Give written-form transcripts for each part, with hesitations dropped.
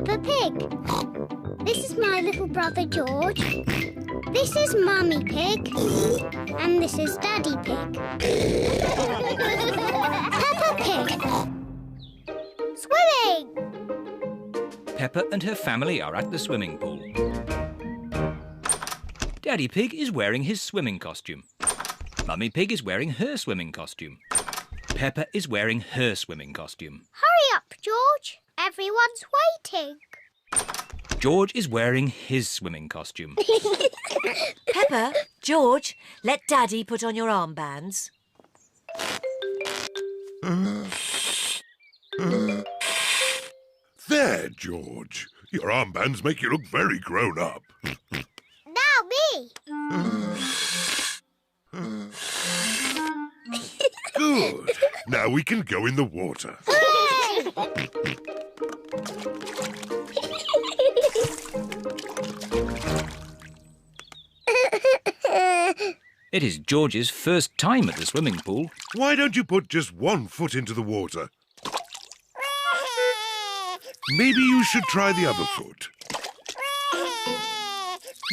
Peppa Pig. This is my little brother George. This is Mummy Pig. And this is Daddy Pig. Peppa Pig. Swimming! Peppa and her family are at the swimming pool. Daddy Pig is wearing his swimming costume. Mummy Pig is wearing her swimming costume. Peppa is wearing her swimming costume. Hurry up, George. Everyone's waiting. George is wearing his swimming costume. Peppa, George, let Daddy put on your armbands. There, George. Your armbands make you look very grown up. Now me. Good. Now we can go in the water. It is George's first time at the swimming pool. Why don't you put just one foot into the water? Maybe you should try the other foot.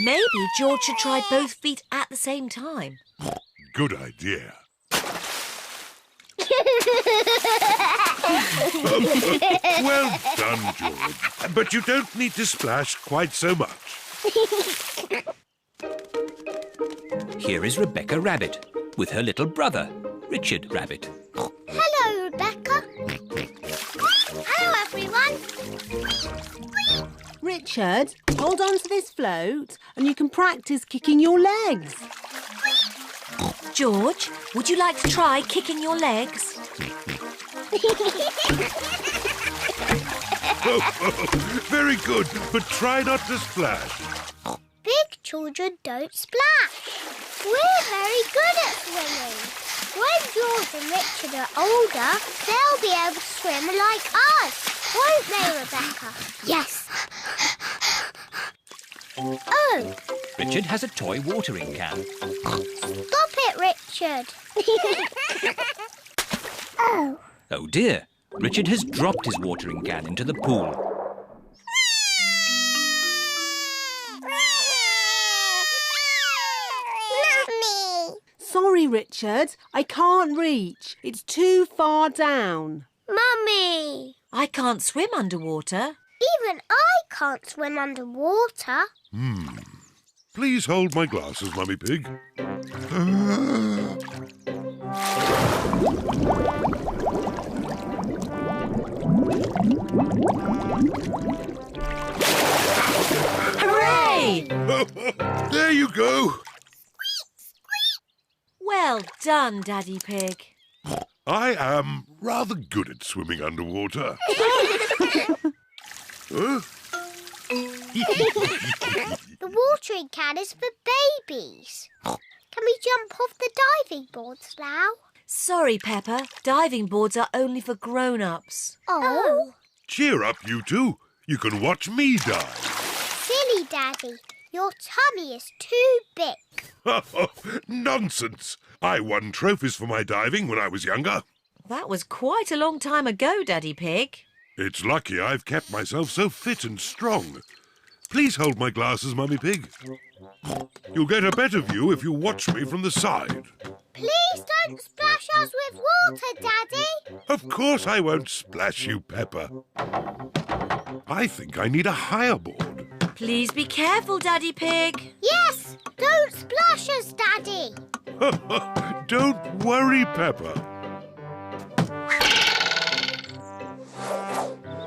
Maybe George should try both feet at the same time. Good idea. Well done, George. But you don't need to splash quite so much. Here is Rebecca Rabbit with her little brother, Richard Rabbit. Hello, Rebecca. Hello, everyone. Richard, hold on to this float and you can practice kicking your legs. George, would you like to try kicking your legs? Very good, but try not to splash. Big children don't splash. We're very good at swimming. When George and Richard are older, they'll be able to swim like us. Won't they, Rebecca? Yes. Oh. Richard has a toy watering can. Stop it, Richard. Oh. Oh dear, Richard has dropped his watering can into the pool. Mummy. Sorry, Richard, I can't reach. It's too far down. Mummy. I can't swim underwater. Even I can't swim underwater. Please hold my glasses, Mummy Pig. Hooray! There you go. Well done, Daddy Pig. I am rather good at swimming underwater. Huh? The watering can is for babies. Can we jump off the diving boards now? Sorry, Peppa. Diving boards are only for grown-ups. Oh. Cheer up, you two. You can watch me dive. Silly Daddy, your tummy is too big. Nonsense. I won trophies for my diving when I was younger. That was quite a long time ago, Daddy Pig. It's lucky I've kept myself so fit and strong. Please hold my glasses, Mummy Pig. You'll get a better view if you watch me from the side. Please don't splash us with water, Daddy. Of course I won't splash you, Peppa. I think I need a higher board. Please be careful, Daddy Pig. Yes, don't splash us, Daddy. Don't worry, Peppa.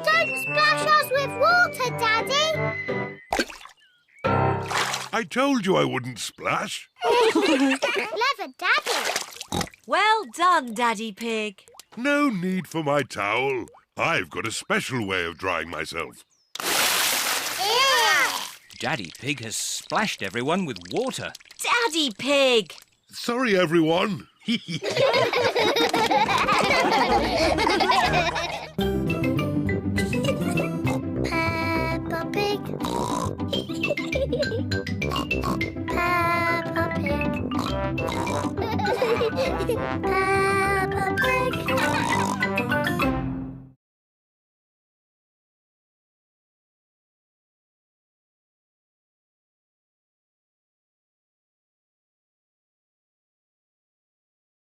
Don't splash us with water, Daddy. I told you I wouldn't splash. Clever Daddy. Well done, Daddy Pig. No need for my towel. I've got a special way of drying myself. Daddy Pig has splashed everyone with water. Daddy Pig! Sorry, everyone.